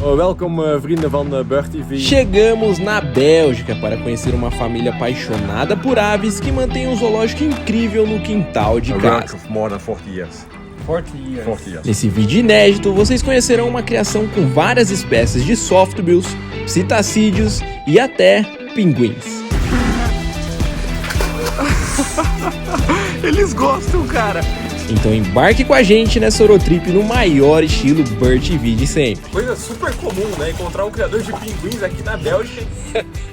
Welkom vrienden van Bird TV. Chegamos na Bélgica para conhecer uma família apaixonada por aves que mantém um zoológico incrível no quintal de casa. More than 40 years. 40 years. Nesse vídeo inédito, vocês conhecerão uma criação com várias espécies de softbills, psitacídeos e até pinguins. Eles gostam, cara. Então embarque com a gente nessa Eurotrip no maior estilo Bird TV de sempre. Coisa super comum, né? Encontrar um criador de pinguins aqui na Bélgica.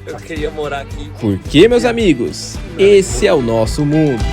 Eu queria morar aqui. Porque, meus amigos, esse é o nosso mundo.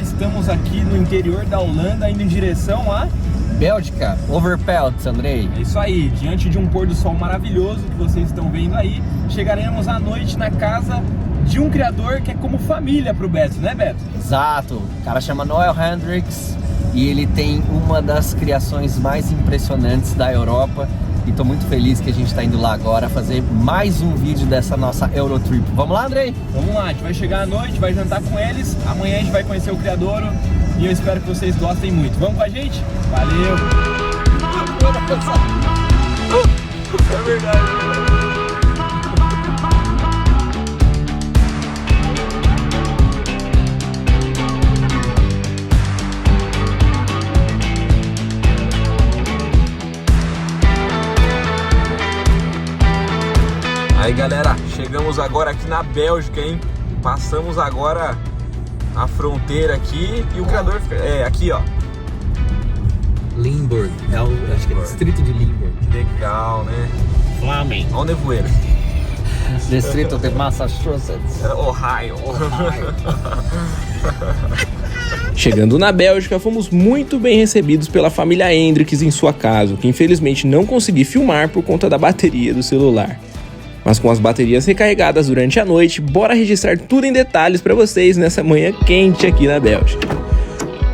Estamos aqui no interior da Holanda, indo em direção a Bélgica, Overpelt, Andrei. É isso aí, diante de um pôr do sol maravilhoso que vocês estão vendo aí, chegaremos à noite na casa de um criador que é como família pro Beto, né, Beto? Exato, o cara chama Noel Hendricks e ele tem uma das criações mais impressionantes da Europa. E tô muito feliz que a gente tá indo lá agora fazer mais um vídeo dessa nossa Eurotrip. Vamos lá, Andrei? Vamos lá, a gente vai chegar à noite, vai jantar com eles. Amanhã a gente vai conhecer o criadouro e eu espero que vocês gostem muito. Vamos com a gente? Valeu! É verdade. Aí galera, chegamos agora aqui na Bélgica, hein? Passamos agora a fronteira aqui e o criador é aqui, ó. Limburg, acho que é distrito de Limburg. Legal, né? Flaming. Olha o nevoeiro. Distrito de Massachusetts. Ohio. Chegando na Bélgica, fomos muito bem recebidos pela família Hendricks em sua casa, que infelizmente não consegui filmar por conta da bateria do celular. Mas com as baterias recarregadas durante a noite, bora registrar tudo em detalhes para vocês nessa manhã quente aqui na Bélgica.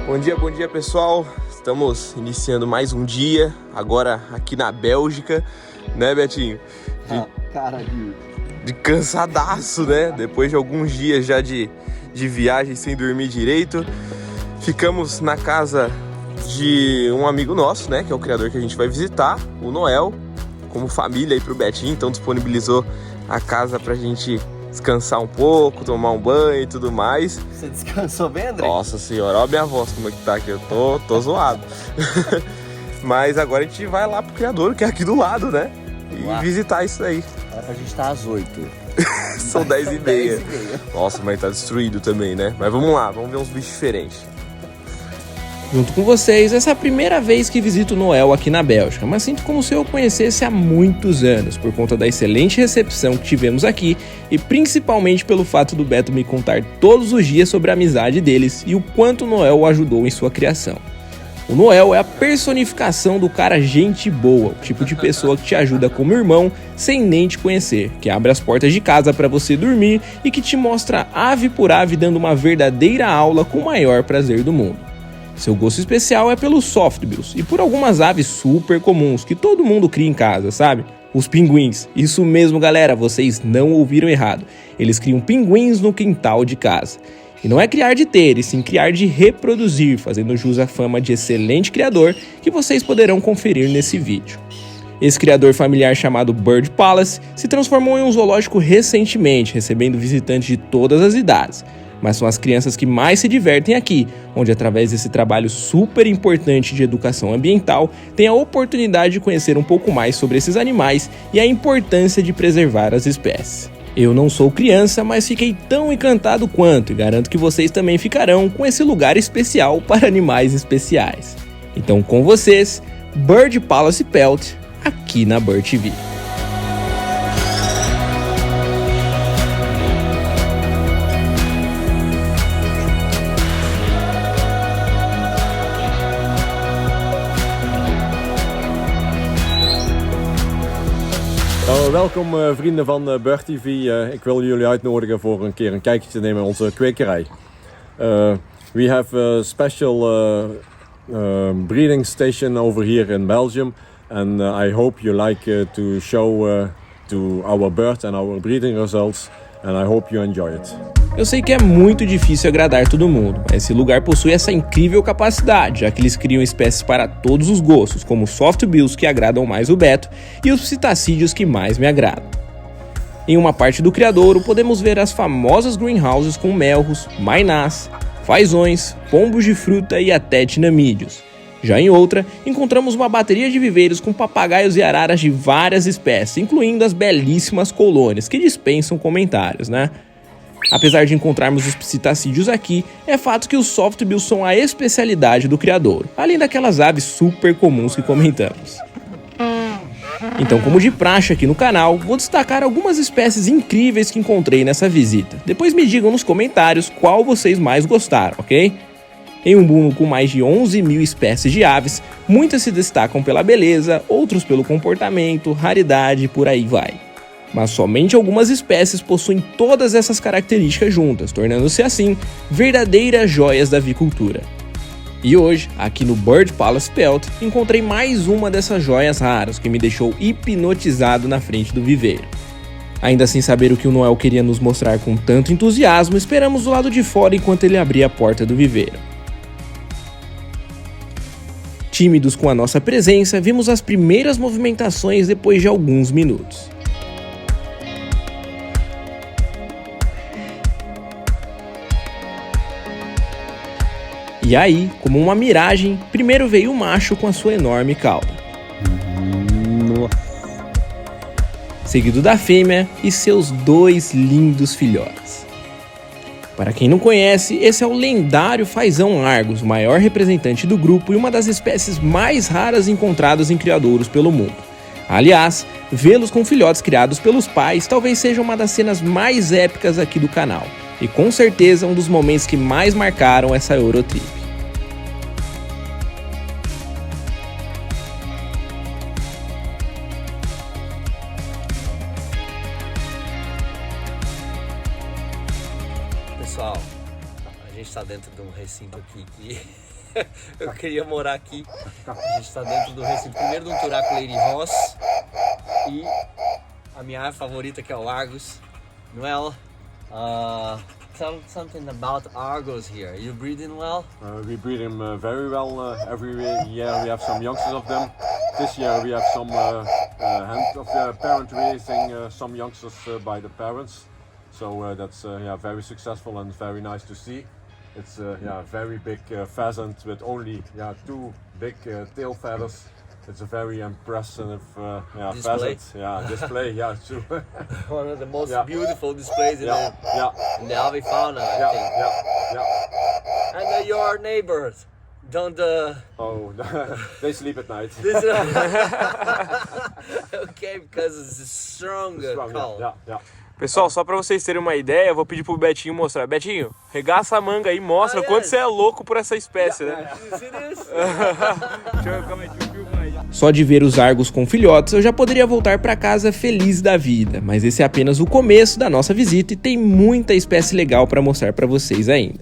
Bom dia pessoal, estamos iniciando mais um dia, agora aqui na Bélgica, né Betinho? De cansadaço, né? Depois de alguns dias já de viagem sem dormir direito, ficamos na casa de um amigo nosso, né? Que é o criador que a gente vai visitar, o Noel. Como família aí pro Betinho, então disponibilizou a casa pra gente descansar um pouco, tomar um banho e tudo mais. Você descansou bem, André? Nossa senhora, olha a minha voz como é que tá aqui, eu tô zoado. Mas agora a gente vai lá pro criador, que é aqui do lado, né? E visitar isso aí. Era pra gente estar às 8. São 10h30. Nossa, mas tá destruído também, né? Mas vamos lá, vamos ver uns bichos diferentes. Junto com vocês, essa é a primeira vez que visito o Noel aqui na Bélgica, mas sinto como se eu o conhecesse há muitos anos, por conta da excelente recepção que tivemos aqui e principalmente pelo fato do Beto me contar todos os dias sobre a amizade deles e o quanto o Noel o ajudou em sua criação. O Noel é a personificação do cara gente boa, o tipo de pessoa que te ajuda como irmão sem nem te conhecer, que abre as portas de casa para você dormir e que te mostra ave por ave dando uma verdadeira aula com o maior prazer do mundo. Seu gosto especial é pelos softbills e por algumas aves super comuns que todo mundo cria em casa, sabe? Os pinguins. Isso mesmo, galera, vocês não ouviram errado. Eles criam pinguins no quintal de casa. E não é criar de ter, e sim criar de reproduzir, fazendo jus à fama de excelente criador que vocês poderão conferir nesse vídeo. Esse criador familiar chamado Bird Palace se transformou em um zoológico recentemente, recebendo visitantes de todas as idades. Mas são as crianças que mais se divertem aqui, onde através desse trabalho super importante de educação ambiental, tem a oportunidade de conhecer um pouco mais sobre esses animais e a importância de preservar as espécies. Eu não sou criança, mas fiquei tão encantado quanto e garanto que vocês também ficarão com esse lugar especial para animais especiais. Então com vocês, Bird Palace Pelt, aqui na Bird TV. Welkom vrienden van Bird TV. Ik wil jullie uitnodigen voor een keer een kijkje te nemen in onze kwekerij. We have a special breeding station over here in Belgium, and I hope you like to show to our birds and our breeding results, and I hope you enjoy it. Eu sei que é muito difícil agradar todo mundo, mas esse lugar possui essa incrível capacidade, já que eles criam espécies para todos os gostos, como os softbills que agradam mais o Beto e os psitacídeos que mais me agradam. Em uma parte do criadouro, podemos ver as famosas greenhouses com melros, mainás, fazões, pombos de fruta e até tinamídeos. Já em outra, encontramos uma bateria de viveiros com papagaios e araras de várias espécies, incluindo as belíssimas colônias, que dispensam comentários, né? Apesar de encontrarmos os psitacídeos aqui, é fato que os softbills são a especialidade do criadouro, além daquelas aves super comuns que comentamos. Então, como de praxe aqui no canal, vou destacar algumas espécies incríveis que encontrei nessa visita. Depois me digam nos comentários qual vocês mais gostaram, ok? Em um mundo com mais de 11 mil espécies de aves, muitas se destacam pela beleza, outros pelo comportamento, raridade e por aí vai. Mas somente algumas espécies possuem todas essas características juntas, tornando-se assim verdadeiras joias da avicultura. E hoje, aqui no Bird Palace Pelt, encontrei mais uma dessas joias raras que me deixou hipnotizado na frente do viveiro. Ainda sem saber o que o Noel queria nos mostrar com tanto entusiasmo, esperamos do lado de fora enquanto ele abria a porta do viveiro. Tímidos com a nossa presença, vimos as primeiras movimentações depois de alguns minutos. E aí, como uma miragem, primeiro veio o macho com a sua enorme cauda. Seguido da fêmea e seus dois lindos filhotes. Para quem não conhece, esse é o lendário fazão Argus, o maior representante do grupo e uma das espécies mais raras encontradas em criadouros pelo mundo. Aliás, vê-los com filhotes criados pelos pais talvez seja uma das cenas mais épicas aqui do canal. E com certeza um dos momentos que mais marcaram essa Eurotrip. Pessoal, a gente está dentro de um recinto aqui que eu queria morar aqui. A gente está dentro do recinto primeiro de um Turaco Lady Ross e a minha ave favorita que é o Argus. Noel, tell something about Argus here. Are you breeding well? We breed them very well. Every year we have some youngsters of them. This year we have some hand of the parent raising some youngsters by the parents. So that's very successful and very nice to see. It's a very big pheasant with only two big tail feathers. It's a very impressive display. Pheasant. Display. Too. One of the most beautiful displays in the avifauna, I think. Yeah. And your neighbors don't. Oh, they sleep at night. Okay, because it's a strong call. Yeah. Pessoal, só pra vocês terem uma ideia, eu vou pedir pro Betinho mostrar. Betinho, regaça a manga aí e mostra o quanto você é louco por essa espécie, né? Só de ver os Argus com filhotes, eu já poderia voltar para casa feliz da vida, mas esse é apenas o começo da nossa visita e tem muita espécie legal para mostrar para vocês ainda.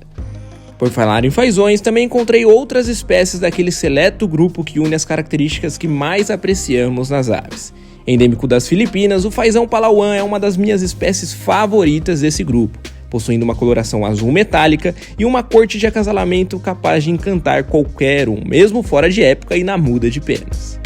Por falar em fazões, também encontrei outras espécies daquele seleto grupo que une as características que mais apreciamos nas aves. Endêmico das Filipinas, o fazão Palawan é uma das minhas espécies favoritas desse grupo, possuindo uma coloração azul metálica e uma corte de acasalamento capaz de encantar qualquer um, mesmo fora de época e na muda de penas.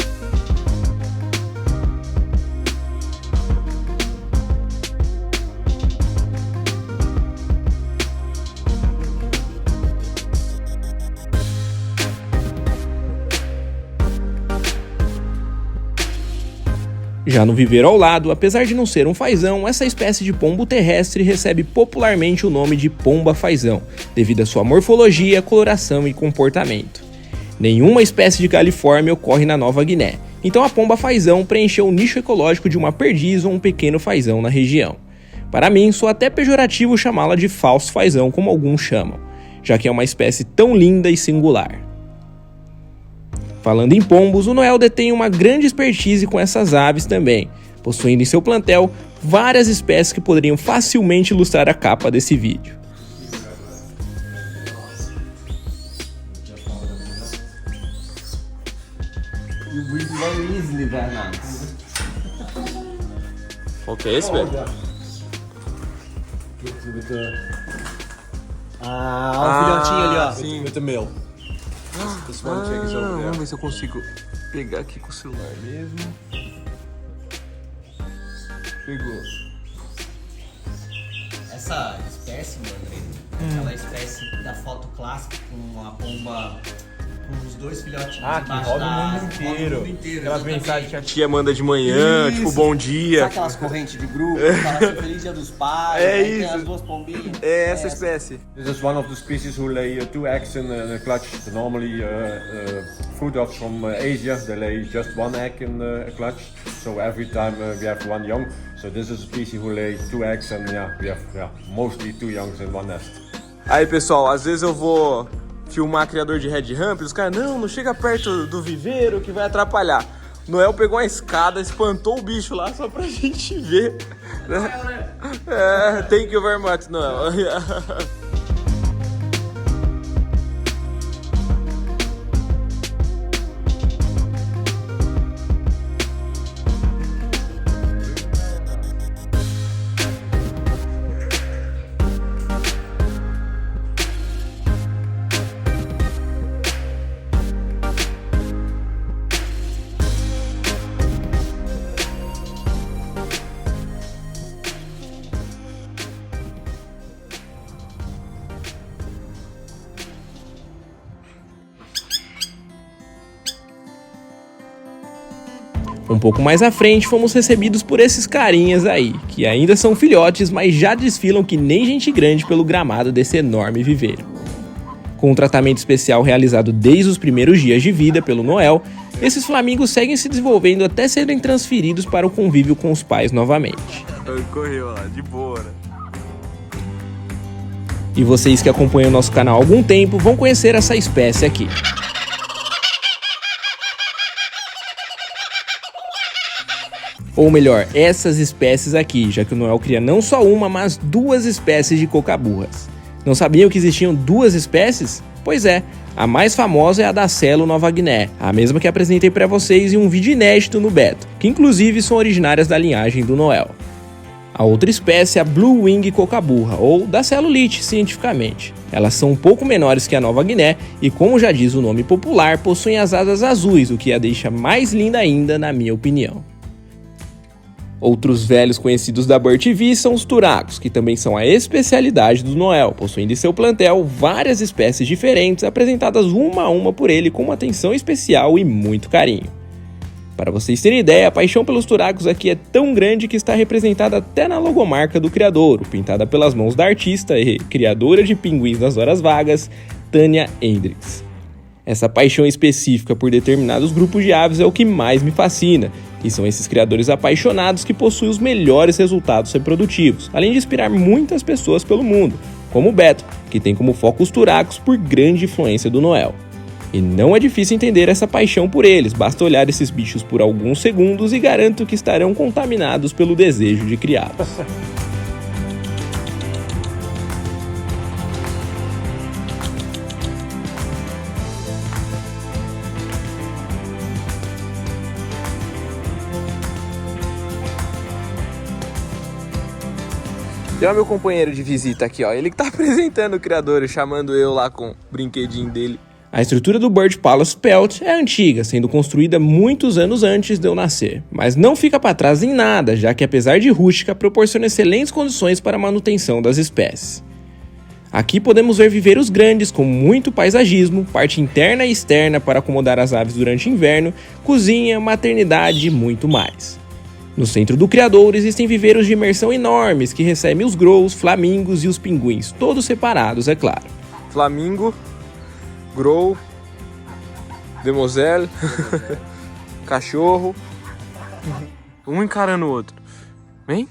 Já no viveiro ao lado, apesar de não ser um fazão, essa espécie de pombo terrestre recebe popularmente o nome de pomba fazão, devido à sua morfologia, coloração e comportamento. Nenhuma espécie de Califórnia ocorre na Nova Guiné, então a pomba fazão preencheu o nicho ecológico de uma perdiz ou um pequeno fazão na região. Para mim, soa até pejorativo chamá-la de falso fazão, como alguns chamam, já que é uma espécie tão linda e singular. Falando em pombos, o Noel detém uma grande expertise com essas aves também, possuindo em seu plantel várias espécies que poderiam facilmente ilustrar a capa desse vídeo. Very easily, Bernardo. Qual que é esse, velho? Ah, o filhotinho ali, ó. Sim. With the male. This one chick is over there. Vamos ver se eu consigo pegar aqui com o celular mesmo. Pegou. Essa espécie, André, aquela espécie da foto clássica com a pomba com os dois filhotinhos Que embaixo roda da o mundo asa, inteiro. roda o mundo inteiro, Aquelas exatamente. mensagens que a tia manda de manhã, Isso. tipo, bom dia. Sabe aquelas correntes de grupo, fala assim, feliz dia dos pais, É aí tem isso. as duas pombinhas. É essa espécie. This is one of the species who lay 2 eggs in a clutch. Normally, fruit dogs from Asia, they lay just 1 egg in a clutch. So every time we have 1 young. So this is a species who lay 2 eggs, and we have mostly 2 youngs in 1 nest. Aí, pessoal, às vezes eu vou filmar criador de Red Ramp, os caras, não chega perto do viveiro que vai atrapalhar. Noel pegou uma escada, espantou o bicho lá só pra gente ver. Thank you very much, Noel. Um pouco mais à frente, fomos recebidos por esses carinhas aí, que ainda são filhotes, mas já desfilam que nem gente grande pelo gramado desse enorme viveiro. Com um tratamento especial realizado desde os primeiros dias de vida pelo Noel, esses flamingos seguem se desenvolvendo até serem transferidos para o convívio com os pais novamente. Correu lá, de boa, né? E vocês que acompanham o nosso canal há algum tempo vão conhecer essa espécie aqui. Ou melhor, essas espécies aqui, já que o Noel cria não só uma, mas 2 espécies de cocaburras. Não sabiam que existiam 2 espécies? Pois é, a mais famosa é a da Celo Nova Guiné, a mesma que apresentei para vocês em um vídeo inédito no Beto, que inclusive são originárias da linhagem do Noel. A outra espécie é a Blue Wing cocaburra, ou da Celulite cientificamente. Elas são um pouco menores que a Nova Guiné e, como já diz o nome popular, possuem as asas azuis, o que a deixa mais linda ainda, na minha opinião. Outros velhos conhecidos da Bird TV são os turacos, que também são a especialidade do Noel, possuindo em seu plantel várias espécies diferentes apresentadas uma a uma por ele com uma atenção especial e muito carinho. Para vocês terem ideia, a paixão pelos turacos aqui é tão grande que está representada até na logomarca do criadouro, pintada pelas mãos da artista e criadora de pinguins nas horas vagas, Tânia Hendricks. Essa paixão específica por determinados grupos de aves é o que mais me fascina, e são esses criadores apaixonados que possuem os melhores resultados reprodutivos, além de inspirar muitas pessoas pelo mundo, como o Beto, que tem como foco os turacos por grande influência do Noel. E não é difícil entender essa paixão por eles, basta olhar esses bichos por alguns segundos e garanto que estarão contaminados pelo desejo de criá-los. Tem o meu companheiro de visita aqui, ó. Ele que tá apresentando o criador, chamando eu lá com o brinquedinho dele. A estrutura do Bird Palace Pelt é antiga, sendo construída muitos anos antes de eu nascer. Mas não fica para trás em nada, já que apesar de rústica, proporciona excelentes condições para a manutenção das espécies. Aqui podemos ver viveiros grandes com muito paisagismo, parte interna e externa para acomodar as aves durante o inverno, cozinha, maternidade e muito mais. No centro do criador existem viveiros de imersão enormes que recebem os grows, flamingos e os pinguins, todos separados, é claro. Flamingo, grow, Demoiselle. Cachorro. Um encarando o outro. Vem.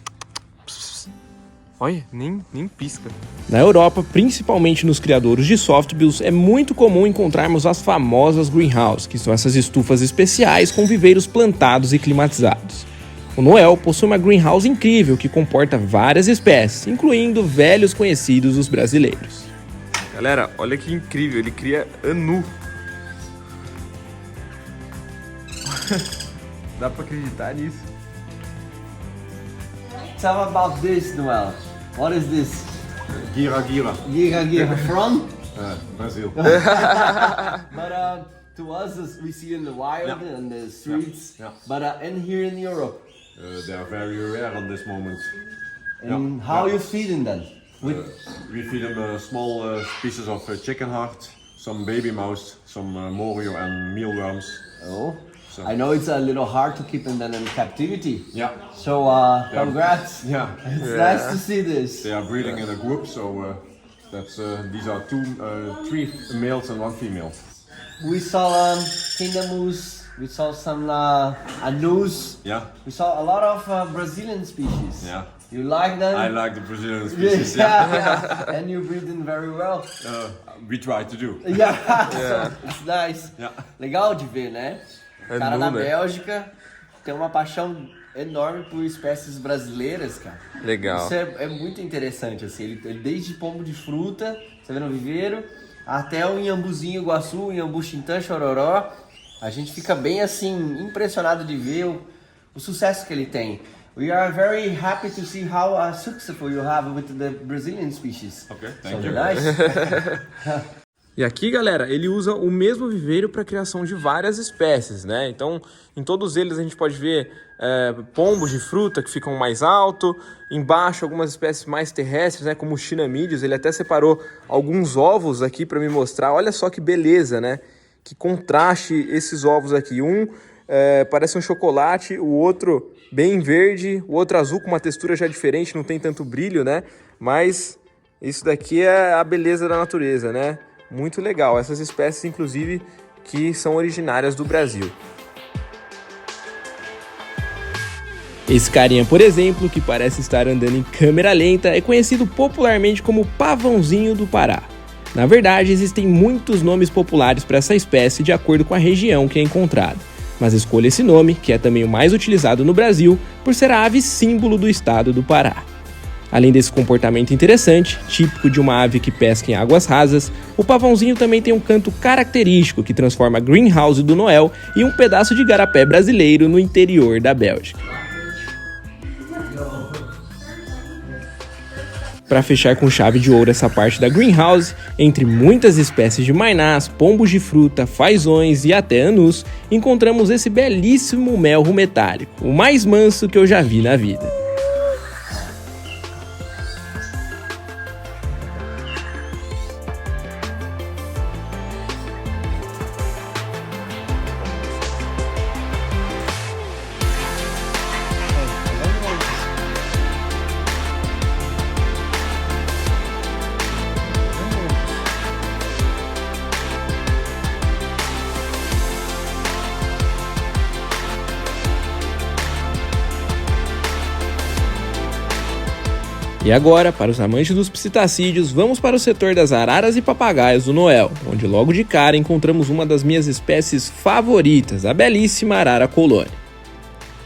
Olha, nem pisca. Na Europa, principalmente nos criadouros de softbills, é muito comum encontrarmos as famosas greenhouses, que são essas estufas especiais com viveiros plantados e climatizados. O Noel possui uma greenhouse incrível que comporta várias espécies, incluindo velhos conhecidos dos brasileiros. Galera, olha que incrível, ele cria anu. Dá pra acreditar nisso? Tell me about this, Noel. What is this? Gira. Gira from? Brazil. But to us, we see in the wild and the streets. Yeah. But and here in Europe. They are very rare on this moment. And how you feeding them? We feed them small pieces of chicken heart, some baby mouse, some morio and mealworms. Oh, I know it's a little hard to keep them in captivity. Yeah. So congrats. Yeah. It's nice to see this. They are breeding in a group, so these are three males and one female. We saw tindamus. We saw some anus. Yeah. We saw a lot of Brazilian species. Yeah. You like them? I like the Brazilian species. Yeah. And you breed them very well. We try to do. Yeah. So it's nice. Yeah. Legal de ver, né? O cara da Bélgica tem uma paixão enorme por espécies brasileiras, cara. Legal. Isso é muito interessante, assim. Ele desde pombo de fruta, você vê no viveiro, até o inhambuzinho iguaçu, o inhambu xintã, chororó. A gente fica bem, assim, impressionado de ver o sucesso que ele tem. We are very happy to see how successful you have with the Brazilian species. Okay, So thank you. nice. E aqui, galera, ele usa o mesmo viveiro para a criação de várias espécies, né? Então, em todos eles a gente pode ver pombos de fruta que ficam mais alto, embaixo algumas espécies mais terrestres, né? Como os chinamídeos. Ele até separou alguns ovos aqui para me mostrar. Olha só que beleza, né? Que contraste esses ovos aqui. Um parece um chocolate, o outro bem verde, o outro azul com uma textura já diferente, não tem tanto brilho, né? Mas isso daqui é a beleza da natureza, né? Muito legal. Essas espécies, inclusive, que são originárias do Brasil. Esse carinha, por exemplo, que parece estar andando em câmera lenta, é conhecido popularmente como pavãozinho do Pará. Na verdade, existem muitos nomes populares para essa espécie de acordo com a região que é encontrada, mas escolha esse nome, que é também o mais utilizado no Brasil, por ser a ave símbolo do estado do Pará. Além desse comportamento interessante, típico de uma ave que pesca em águas rasas, o pavãozinho também tem um canto característico que transforma a greenhouse do Noel em um pedaço de igarapé brasileiro no interior da Bélgica. Para fechar com chave de ouro essa parte da greenhouse, entre muitas espécies de mainás, pombos de fruta, fazões e até anus, encontramos esse belíssimo melro metálico, o mais manso que eu já vi na vida. E agora, para os amantes dos psitacídeos, vamos para o setor das araras e papagaios do Noel, onde logo de cara encontramos uma das minhas espécies favoritas, a belíssima arara colônia.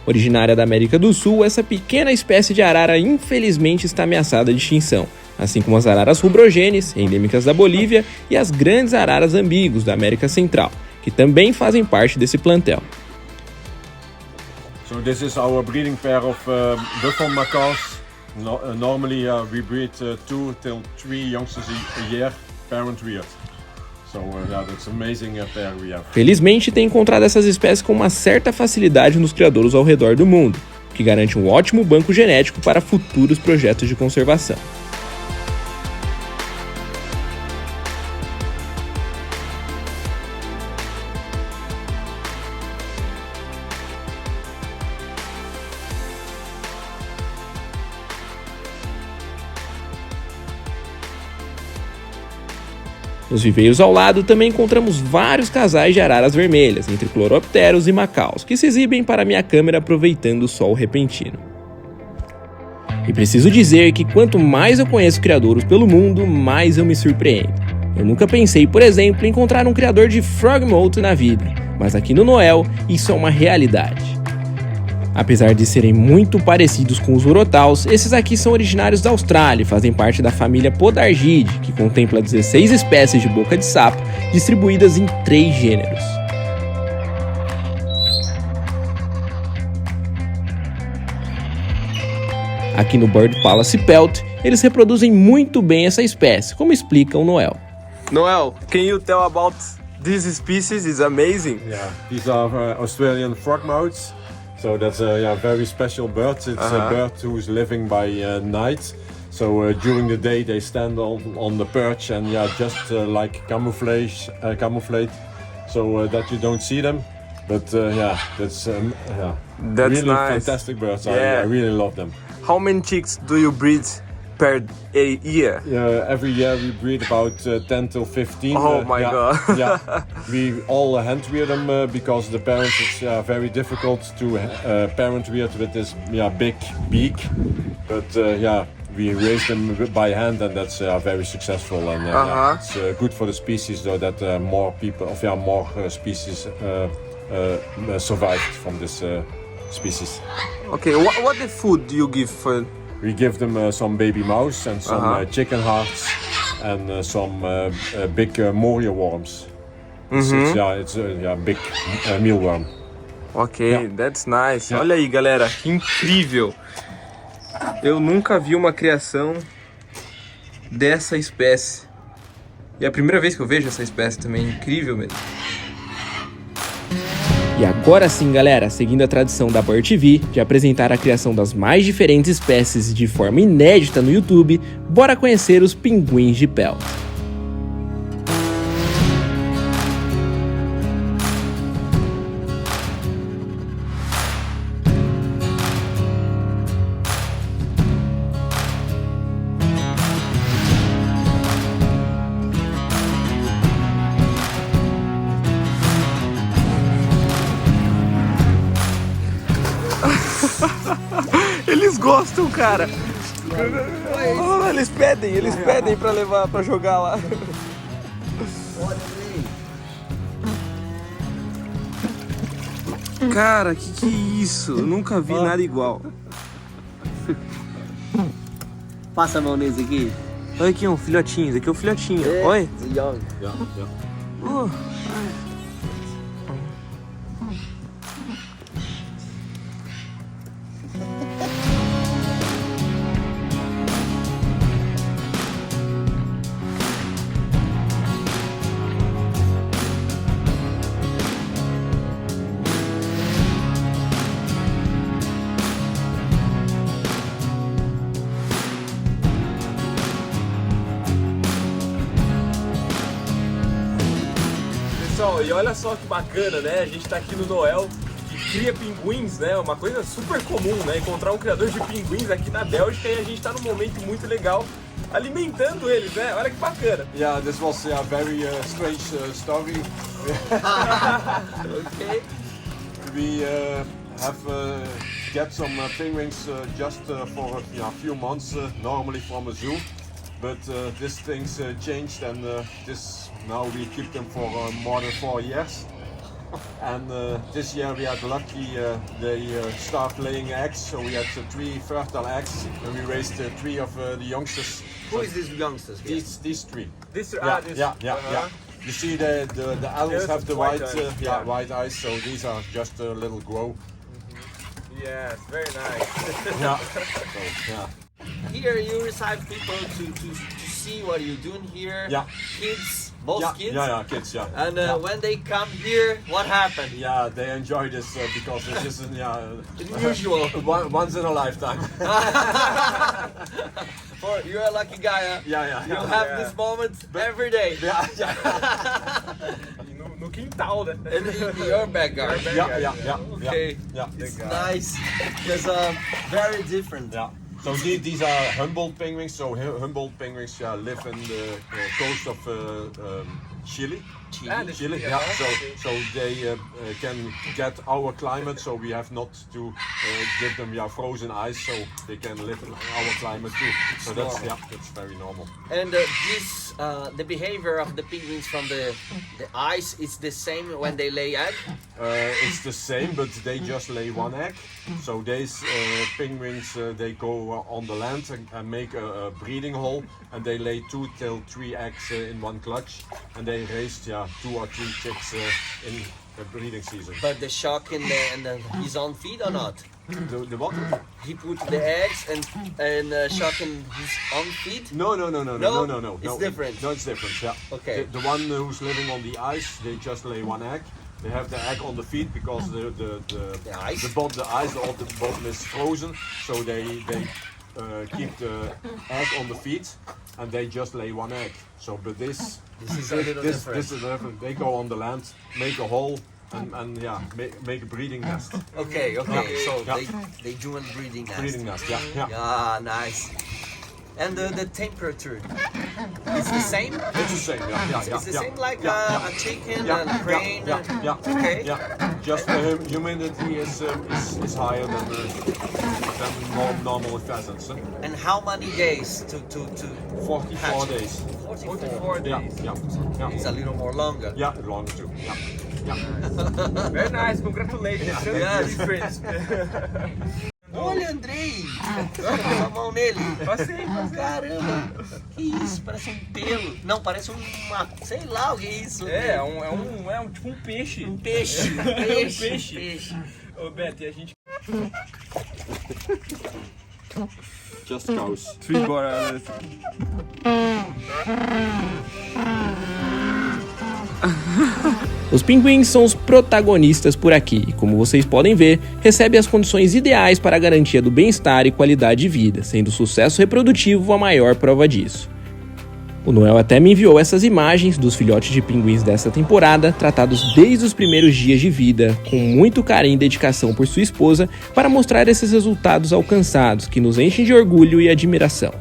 Originária da América do Sul, essa pequena espécie de arara infelizmente está ameaçada de extinção, assim como as araras rubrogenes, endêmicas da Bolívia, e as grandes araras ambíguos da América Central, que também fazem parte desse plantel. So this is our breeding pair of buffalo macaws. Normally we breed 2 till 3 youngsters a year, parent reared. So that's amazing pair we have. Felizmente tem encontrado essas espécies com uma certa facilidade nos criadouros ao redor do mundo, o que garante um ótimo banco genético para futuros projetos de conservação. Nos viveiros ao lado também encontramos vários casais de araras vermelhas, entre cloropteros e macaus, que se exibem para minha câmera aproveitando o sol repentino. E preciso dizer que quanto mais eu conheço criadouros pelo mundo, mais eu me surpreendo. Eu nunca pensei, por exemplo, em encontrar um criador de Frogmouth na vida, mas aqui no Noel isso é uma realidade. Apesar de serem muito parecidos com os urotals, esses aqui são originários da Austrália e fazem parte da família Podargidae, que contempla 16 espécies de boca de sapo, distribuídas em 3 gêneros. Aqui no Bird Palace Pelt, eles reproduzem muito bem essa espécie, como explica o Noel. Noel, can you tell about this species? It's amazing. Yeah, these are Australian frogmouths. So that's a very special bird. It's a bird who's living by night. So during the day they stand on the perch and just like camouflage, so that you don't see them. But that's really nice. Fantastic birds. Yeah. I really love them. How many chicks do you breed per year? Every year we breed about 10 till 15. Oh my god. Yeah, we all hand rear them because the parents it's very difficult to parent rear with this big beak. But we raise them by hand and that's very successful and it's good for the species though that more species survived from this species. Okay, what the food do you give for? We give them some baby mouse and some chicken hearts and some big moria worms. It's a big mealworm. Ok, that's nice. Olha aí, galera, que incrível. Eu nunca vi uma criação dessa espécie. E é a primeira vez que eu vejo essa espécie também, incrível mesmo. E agora sim, galera, seguindo a tradição da Bird TV de apresentar a criação das mais diferentes espécies de forma inédita no YouTube, bora conhecer os pinguins de Pelt. Eles gostam, cara. Eles pedem pra levar, pra jogar lá. Cara, que é isso? Eu nunca vi nada igual. Passa a mão nesse aqui. Olha aqui, um filhotinho. Esse aqui é um filhotinho. Olha. Young. Pessoal, e olha só que bacana, né? A gente tá aqui no Noel, que cria pinguins, né? Uma coisa super comum, né? Encontrar um criador de pinguins aqui na Bélgica e a gente tá num momento muito legal alimentando eles, né? Olha que bacana. Yeah, this was a very strange story. Ok. We have get some penguins just for a few months, normally from a zoo. But these things changed and now we keep them for more than 4 years. And this year we had lucky they start laying eggs, so we had 3 fertile eggs and we raised 3 of the youngsters. Who is these youngsters here? These 3. This, Yeah. You see the adults have the white eyes, so these are just a little grow. Yes, very nice. Yeah. So, yeah. Here you receive people to see what you're doing here. Yeah. Kids, both kids. Yeah, kids, yeah. And when they come here, what happened? Yeah, they enjoy this because this is Unusual. once in a lifetime. You're a lucky guy, huh? Yeah. You have this moment every day. Yeah. No quintal, né? In your backyard. Yeah. Okay. Yeah. It's nice. It's very different. Yeah. So these are Humboldt penguins. So Humboldt penguins live in the coast of Chile. Chile, yeah. So they can get our climate. So we have not to give them frozen ice. So they can live in our climate too. So that's very normal. And the behavior of the penguins from the ice is the same when they lay egg? It's the same, but they just lay one egg. So these penguins, they go on the land and make a breeding hole, and they lay 2 till 3 eggs in one clutch, and they raise 2 or 3 chicks in the breeding season. But the shock in his own feed or not? The what? He put the eggs and shock in his own feed? No. It's different. No, it's different. Yeah. Okay. The one who's living on the ice, they just lay one egg. They have the egg on the feet because the ice of the bottom is frozen, so they keep the egg on the feet, and they just lay one egg. So, but this is a little different. This is different. They go on the land, make a hole, and make a breeding nest. Okay. Yeah. So they do a breeding nest. Breeding nest. Yeah. Yeah, nice. And the temperature, it's the same? It's the same, It's the same like a chicken and a crane? Okay. Yeah. Just the humidity is higher than normal pheasants. And how many days to 44 hatch? days. 44 days. Yeah. It's a little more longer. Yeah, longer too. Yeah. Very nice, congratulations. Yeah, different. Olha, Andrei! Passa a mão nele. Passei. Caramba! Que isso? Parece um pelo. Não, parece uma... Sei lá o que é isso. É tipo um peixe. Um peixe. Peixe. Ô, Beto, e a gente... Just cows. Bora. Os pinguins são os protagonistas por aqui e, como vocês podem ver, recebem as condições ideais para a garantia do bem-estar e qualidade de vida, sendo o sucesso reprodutivo a maior prova disso. O Noel até me enviou essas imagens dos filhotes de pinguins desta temporada, tratados desde os primeiros dias de vida, com muito carinho e dedicação por sua esposa, para mostrar esses resultados alcançados, que nos enchem de orgulho e admiração.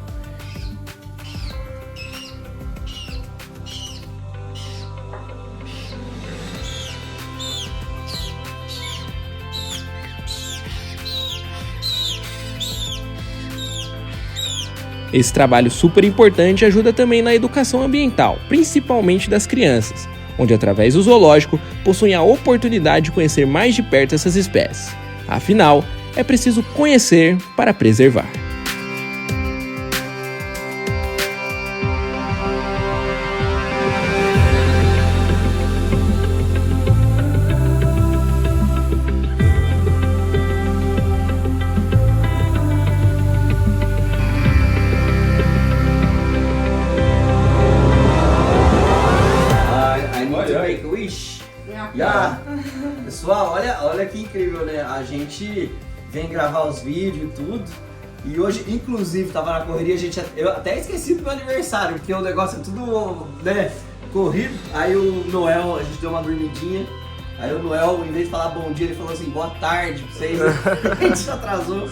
Esse trabalho super importante ajuda também na educação ambiental, principalmente das crianças, onde através do zoológico possuem a oportunidade de conhecer mais de perto essas espécies. Afinal, é preciso conhecer para preservar. Pessoal, olha que incrível, né? A gente vem gravar os vídeos e tudo. E hoje, inclusive, tava na correria, eu até esqueci do meu aniversário, porque o negócio é tudo, né, corrido. Aí o Noel, a gente deu uma dormidinha. Aí o Noel, em vez de falar bom dia, ele falou assim, boa tarde pra vocês. A gente atrasou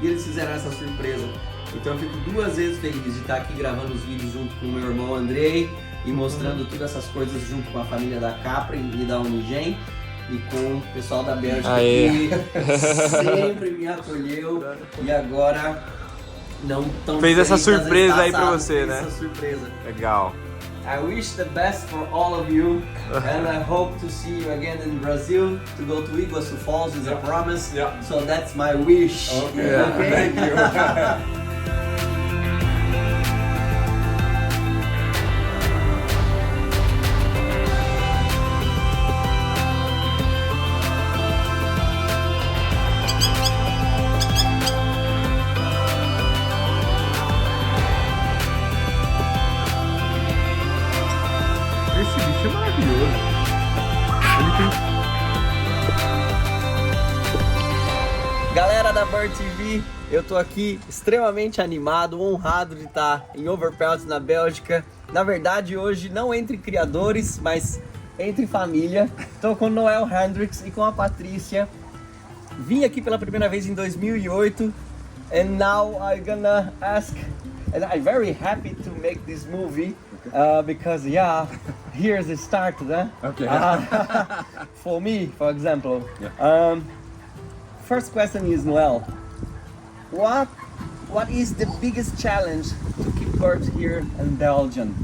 e eles fizeram essa surpresa. Então eu fico 2 vezes feliz de estar aqui gravando os vídeos junto com o meu irmão Andrei e mostrando todas essas coisas junto com a família da Capra e da Unigen. E com o pessoal da Bélgica que sempre me acolheu e agora não tão fez essa surpresa aí pra você, né? Essa surpresa. Legal. I wish the best for all of you and I hope to see you again in Brazil to go to Iguaçu Falls is a promise. Yeah. So that's my wish. Okay. Thank you. Esse bicho é maravilhoso. Galera da Bird TV, eu tô aqui extremamente animado, honrado de estar em Overpelt, na Bélgica. Na verdade, hoje não entre criadores, mas entre família. Tô com o Noel Hendricks e com a Patrícia. Vim aqui pela primeira vez em 2008 And now I'm gonna ask, and I'm very happy to make this movie because yeah, here's the start, huh? Okay. For me, for example. Yeah. First question is, Noel, what is the biggest challenge to keep birds here in Belgium?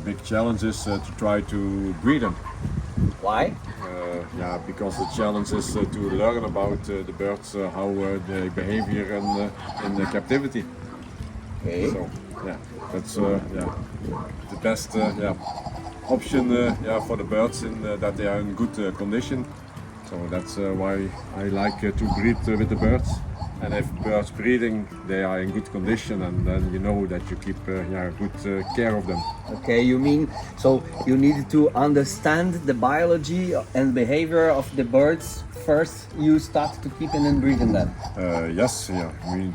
Big challenge is to try to breed them. Why? Yeah, because the challenge is to learn about the birds, how they behave here in the captivity. Okay. So yeah, that's the best option for the birds in that they are in good condition. So that's why I like to breed with the birds. And if birds breeding, they are in good condition, and then you know that you keep good care of them. Okay, you mean so you need to understand the biology and behavior of the birds first. You start to keep and breeding them. Yes, we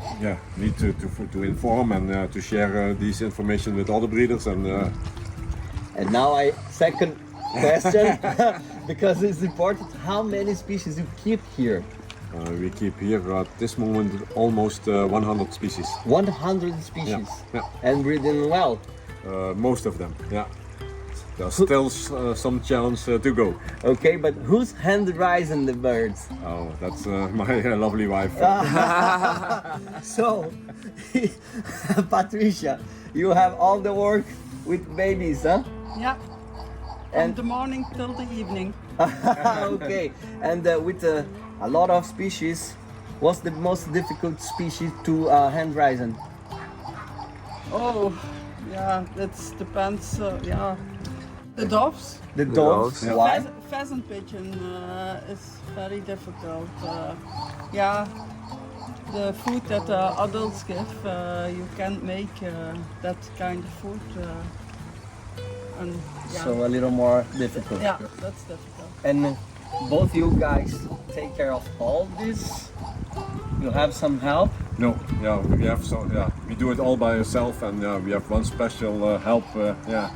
need to inform and to share this information with other breeders and. And now second question because it's important. How many species you keep here? We keep here at this moment almost 100 species. 100 species. Yeah. And breeding well. Most of them. Yeah. There's still some challenge to go. Okay, but who's hand raising the birds? Oh, that's my lovely wife. So, Patricia, you have all the work with babies, huh? Yeah. From the morning till the evening. Okay, and with a lot of species, what's the most difficult species to hand raise? Oh, yeah, that depends. Yeah, the doves. The doves. doves. Why? Pheasant pigeon is very difficult. Yeah, the food that adults give, you can't make that kind of food. And yeah. So a little more difficult. Yeah, that's difficult. And both you guys take care of all this? You have some help? No, we have we do it all by ourselves, and we have one special help. Yes.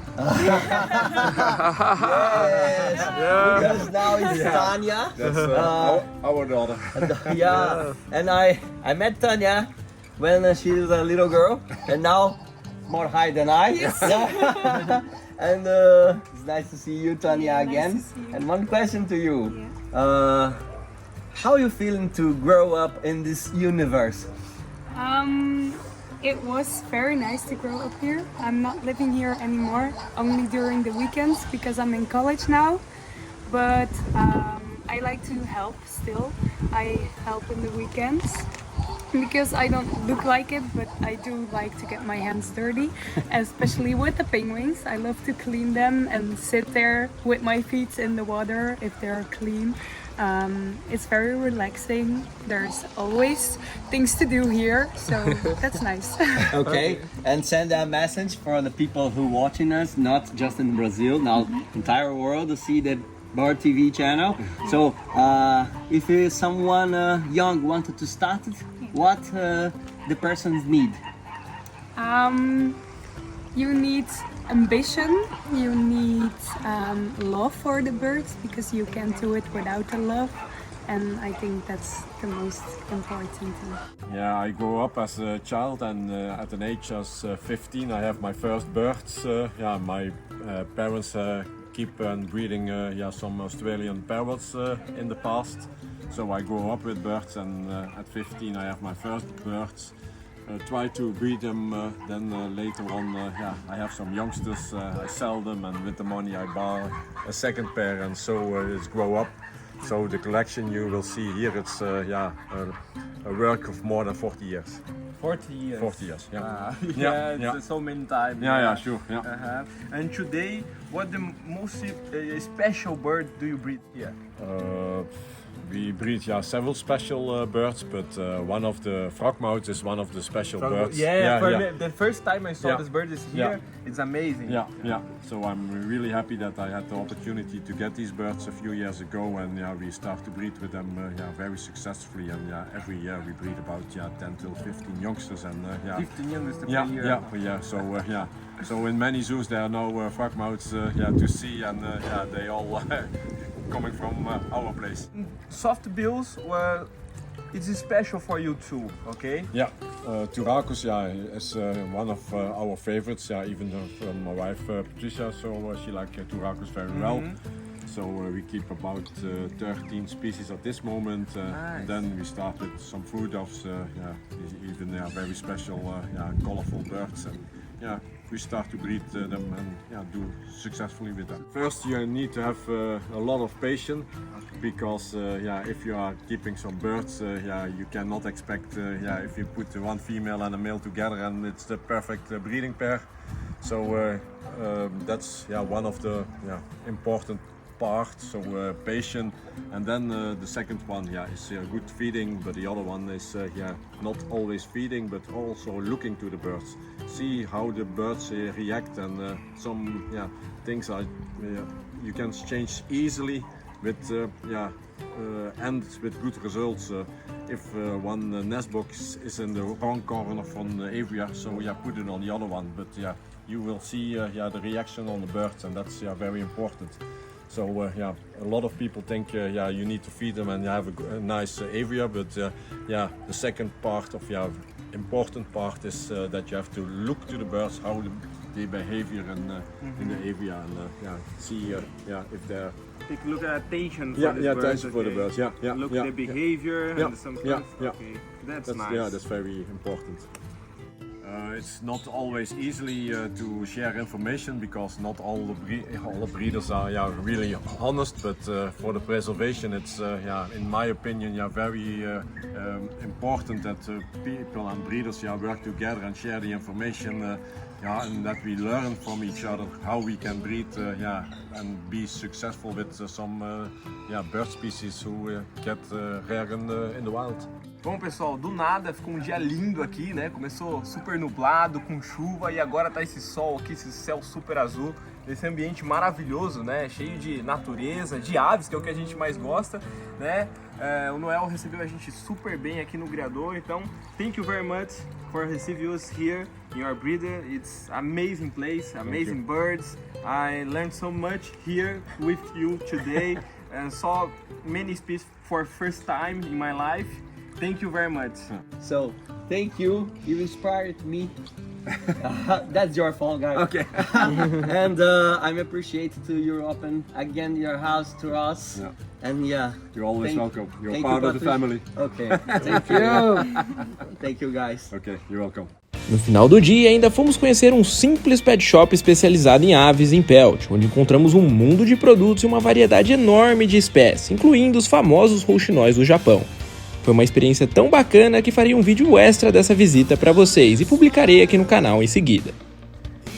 Because now it's Tanya. That's our daughter. Yeah. And I met Tanya when she was a little girl, and now more high than I. Yeah. And it's nice to see you, Tanya, again. Nice to see you. And one question to you. How are you feeling to grow up in this universe? It was very nice to grow up here. I'm not living here anymore, only during the weekends because I'm in college now. But I like to help still. I help in the weekends because I don't look like it, but I do like to get my hands dirty, especially with the penguins. I love to clean them and sit there with my feet in the water if they're clean. It's very relaxing. There's always things to do here, so that's nice. Okay, and send a message for the people who watching us, not just in Brazil, now entire world to see the Bird TV channel. So, if someone young wanted to start it, what the persons need? You need ambition, you need love for the birds because you can't do it without the love, and I think that's the most important thing. Yeah, I grew up as a child, and at an age as 15 I have my first birds. My parents keep on breeding some Australian parrots in the past. So I grew up with birds, and at 15 I have my first birds. Try to breed them, then later on I have some youngsters, I sell them, and with the money I buy a second pair, and so it's grow up. So the collection you will see here, it's a work of more than 40 years. 40 years. 40 years, yeah. It's so many times. Sure, yeah. And today, what the most special bird do you breed here? We breed several special birds, but one of the frogmouths is one of the special birds. The first time I saw Yeah. this bird is here. It's amazing. Yeah. So I'm really happy that I had the opportunity to get these birds a few years ago, and we start to breed with them very successfully. And every year we breed about 10 till 15 youngsters, and 15 years per yeah, year. yeah. So in many zoos there are no frogmouths to see, and they all coming from our place. Soft bills, well, it's special for you too, okay? Yeah, Turacus, is one of our favorites. Yeah, even from my wife Patricia, so she likes Turacus very well. So we keep about 13 species at this moment. Nice. Then we start with some food doves, even very special, colorful birds. And we start to breed them and do successfully with them. First, you need to have a lot of patience because if you are keeping some birds, you cannot expect if you put one female and a male together and it's the perfect breeding pair. So that's one of the important part, so patient, and then the second one is good feeding, but the other one is not always feeding but also looking to the birds, see how the birds react, and some things are you can change easily with and with good results. If one nest box is in the wrong corner from the aviary, so put it on the other one, but you will see the reaction on the birds, and that's very important. So a lot of people think you need to feed them and have a nice aviary, but the second part of important part is that you have to look to the birds, how they behave in the aviary, and see if they're Take a look at attention for the the birds. attention for the birds. Look at their behavior and some stuff. Okay, that's nice. Yeah, that's very important. It's not always easy to share information because not all the breeders are really honest, but for the preservation it's in my opinion very important that people and breeders work together and share the information and that we learn from each other how we can breed and be successful with some bird species who get rare in the wild. Bom, pessoal, do nada ficou um dia lindo aqui, né? Começou super nublado, com chuva, e agora tá esse sol aqui, esse céu super azul, esse ambiente maravilhoso, né? Cheio de natureza, de aves, que é o que a gente mais gosta, né? O Noel recebeu a gente super bem aqui no criador, então thank you very much for receiving us here in your breeder. It's amazing place, amazing birds. I learned so much here with you today and saw many species for first time in my life. Thank you very much. So, thank you. You inspired me. That's your fault, guys. Okay. And I'm appreciated to you open again your house to us. Yeah. And You're always welcome. You're thank part you, of the Patricia. family. Okay. Thank you. Thank you, guys. Okay, you're welcome. No final do dia, ainda fomos conhecer um simples pet shop especializado em aves em Pelt, onde encontramos um mundo de produtos e uma variedade enorme de espécies, incluindo os famosos rouxinóis do Japão. Foi uma experiência tão bacana que farei um vídeo extra dessa visita para vocês e publicarei aqui no canal em seguida.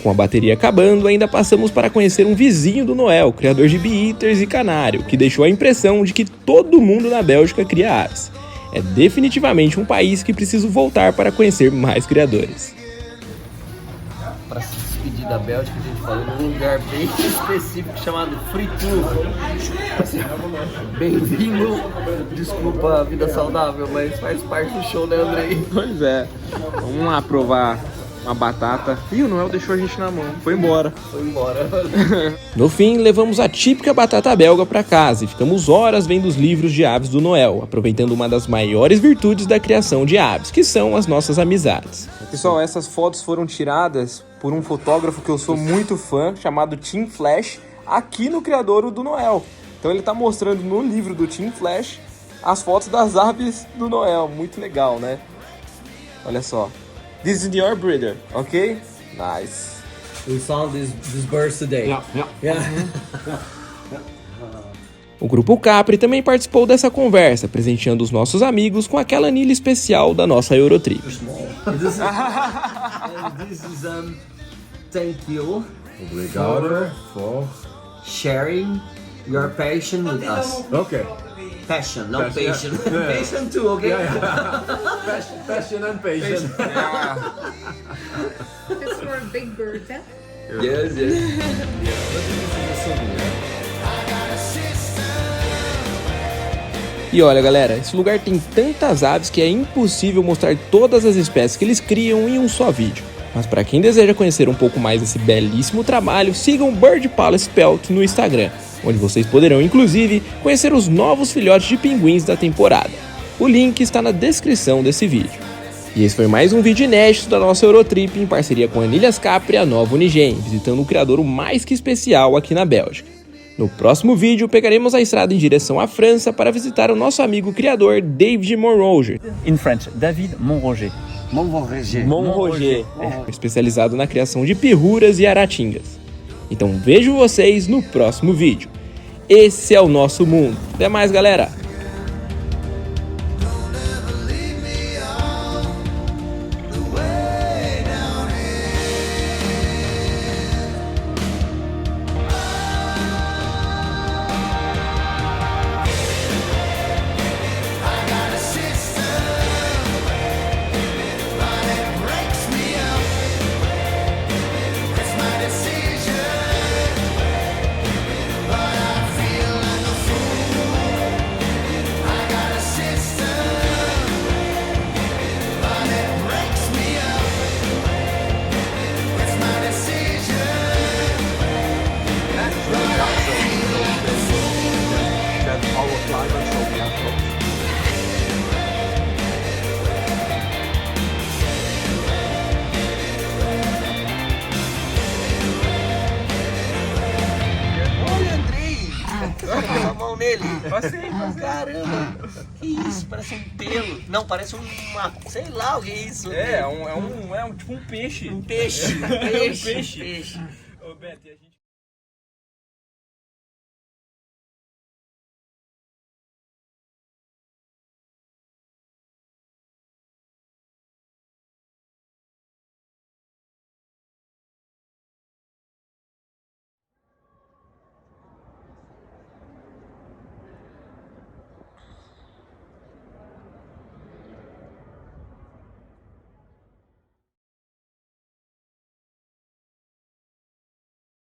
Com a bateria acabando, ainda passamos para conhecer um vizinho do Noel, criador de bee-eaters e canário, que deixou a impressão de que todo mundo na Bélgica cria aves. É definitivamente um país que preciso voltar para conhecer mais criadores. Para se despedir da Bélgica, a gente falou num lugar bem específico chamado Fritur. Bem-vindo. Desculpa a vida saudável, mas faz parte do show, né, Andrei? Pois é. Vamos lá provar uma batata. Ih, o Noel deixou a gente na mão. Foi embora. Foi embora. No fim, levamos a típica batata belga para casa e ficamos horas vendo os livros de aves do Noel, aproveitando uma das maiores virtudes da criação de aves, que são as nossas amizades. Pessoal, essas fotos foram tiradas por um fotógrafo que eu sou muito fã, chamado Tim Flash, aqui no criadouro do Noel. Então ele tá mostrando no livro do Tim Flash as fotos das aves do Noel. Muito legal, né? Olha só. This is your breeder, ok? Nice. We saw these birds today. Yeah. O Grupo Capri também participou dessa conversa, presenteando os nossos amigos com aquela anilha especial da nossa Eurotrip. This is thank you. Obrigado for Sharing your passion with us. Okay. Passion, not patient. Yeah. Passion too, okay? Passion and patience. It's for a big bird, eh? Yes, yes. E olha, galera, esse lugar tem tantas aves que é impossível mostrar todas as espécies que eles criam em um só vídeo. Mas para quem deseja conhecer um pouco mais desse belíssimo trabalho, sigam Bird Palace Pelt no Instagram, onde vocês poderão inclusive conhecer os novos filhotes de pinguins da temporada. O link está na descrição desse vídeo. E esse foi mais um vídeo inédito da nossa Eurotrip em parceria com a Anilhas Capri e a Nova Unigen, visitando um criador mais que especial aqui na Bélgica. No próximo vídeo, pegaremos a estrada em direção à França para visitar o nosso amigo criador David Monroger. In French, David Monroger. Monroger, especializado na criação de pirruras e aratingas. Então vejo vocês no próximo vídeo. Esse é o nosso mundo. Até mais, galera! A mão nele. Caramba, que isso? Parece um pelo. Não, parece uma. Sei lá o que é isso. É tipo um peixe. Um peixe. Peixe. Peixe. Ô, Beto, e a gente...